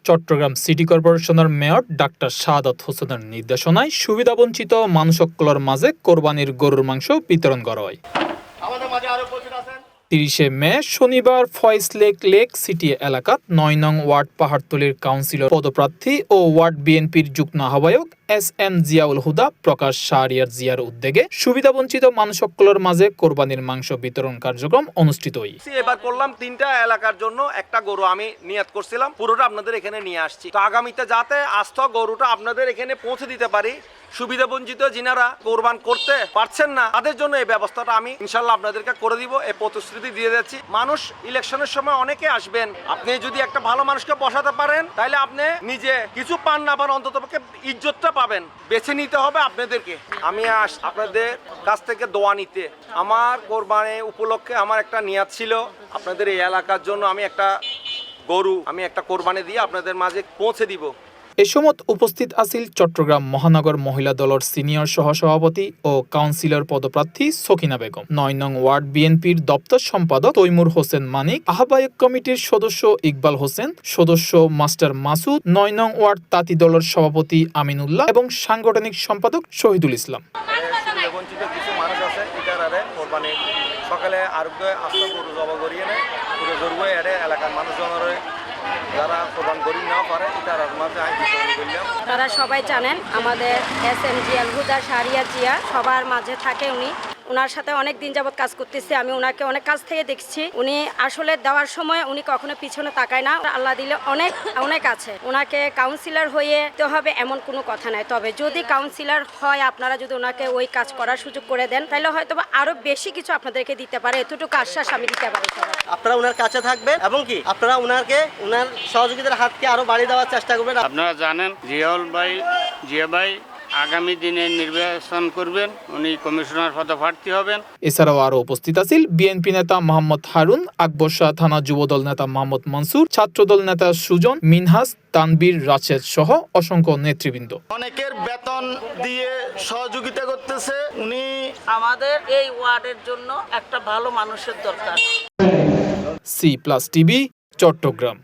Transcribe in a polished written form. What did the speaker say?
Chittagong city কর্পোরেশনের mayor doctor শাহাদাত হোসেনের নির্দেশনায় সুবিধাবঞ্চিত মানুষসকলের মাঝে কোরবানির গরুর মাংস বিতরণ করা হয়। ৩০শে মে শনিবার ফয়েজ লেক সিটি এলাকাত ৯ নং ওয়ার্ড পাহাড়তলীর কাউন্সিলর পদপ্রার্থী ও ওয়ার্ড বিএনপির যুগ্ম আহ্বায়ক এস.এম. জিয়াউল হুদা প্রকাশ শাহরিয়ার জিয়ার উদ্যোগে সুবিধাবঞ্চিত মানুষসকলের মাঝে কোরবানির মাংস বিতরণ কার্যক্রম অনুষ্ঠিত হয়। এবার করলাম ৩টা এলাকার জন্য একটা গরু আমি নিয়ত করছিলাম, পুরোটা আপনাদের এখানে নিয়ে আসছি। তো আগামীতে যাতে আস্ত গরুটা আপনাদের এখানে পৌঁছে দিতে পারি, সুবিধাবঞ্চিত যিনারা কোরবান করতে পারছেন না তাদের জন্য এই ব্যবস্থাটা আমি ইনশাল্লাহ আপনাদেরকে করে দিব, এই প্রতিশ্রুতি দিয়ে যাচ্ছি। মানুষ ইলেকশনের সময় অনেকে আসবেন, আপনি যদি একটা ভালো মানুষকে বসাতে পারেন তাহলে আপনি নিজে কিছু পান না পান অন্ততপক্ষে ইজ্জতটা পাবেন। বেছে নিতে হবে আপনাদেরকে। আমি আপনাদের কাছ থেকে দোয়া নিতে, আমার কোরবানি উপলক্ষে আমার একটা নিয়াত ছিল আপনাদের এই এলাকার জন্য আমি একটা গরু একটা কোরবানি দিয়ে আপনাদের মাঝে পৌঁছে দিব। এ সময় উপস্থিত আছিল চট্টগ্রাম মহানগর মহিলা দলের সিনিয়র সহসভাপতি ও কাউন্সিলর পদপ্রার্থী সকিনা বেগম, ৯ নং ওয়ার্ড বিএনপির দপ্তর সম্পাদক তৈমুর হোসেন মানিক, আহ্বায়ক কমিটির সদস্য ইকবাল হোসেন, সদস্য মাস্টার মাসুদ, ৯ নং ওয়ার্ড তাঁতি দলের সভাপতি আমিনুল্লাহ এবং সাংগঠনিক সম্পাদক শহীদুল ইসলাম। কিছু মানুষ আছে সকালে আরোগ্য আস্তে গরু জবা করিয়ে নেয়, পুরো গরু এড়ে এলাকার মানুষজনের যারা কোরবান করি না পারে তার মাঝে আমি বিতরণ করলাম। তারা সবাই জানেন আমাদের এস.এম. জিয়াউল হুদা শাহরিয়ার জিয়া সবার মাঝে থাকে। উনার সাথে অনেক দিন যাবত কাজ করতেছি, আমি ওনাকে অনেক কাজ থেকে দেখছি। উনি আসলে দেওয়ার সময় উনি কখনো পিছনে তাকায় না। আল্লাহ দিলে অনেক আছে। ওনাকে কাউন্সিলর হয়ে তো হবে এমন কোনো কথা নাই, তবে যদি কাউন্সিলর হয় আপনারা যদি ওনাকে ওই কাজ করার সুযোগ করে দেন তাহলে হয়তো আরো বেশি কিছু আপনাদেরকে দিতে পারে, এতটুকু আশ্বাস আমি দিতে পারি। আপনারা ওনার কাছে থাকবেন এবং কি আপনারা ওনার সহযোগিতার হাতকে আরো বাড়িয়ে দেওয়ার চেষ্টা করবেন। আপনারা জানেন জিয়া ভাই আগামী দিনে নির্বাচন করবেন, উনি কমিশনার পদপ্রার্থী হবেন। এছাড়াও আরো উপস্থিত আছিল বিএনপি নেতা মোহাম্মদ হারুন, আকবরশাহ থানা যুবদল নেতা মোহাম্মদ মনসুর, ছাত্রদল নেতা সুজন, মিনহাস, তানবীর, রাশেদ সহ অসংখ্য নেতৃবৃন্দ। অনেকের বেতন দিয়ে সহযোগিতা করতেছে। উনি আমাদের এই ওয়ার্ডের জন্য একটা ভালো মানুষের দরকার। C+ TV, Chittagong.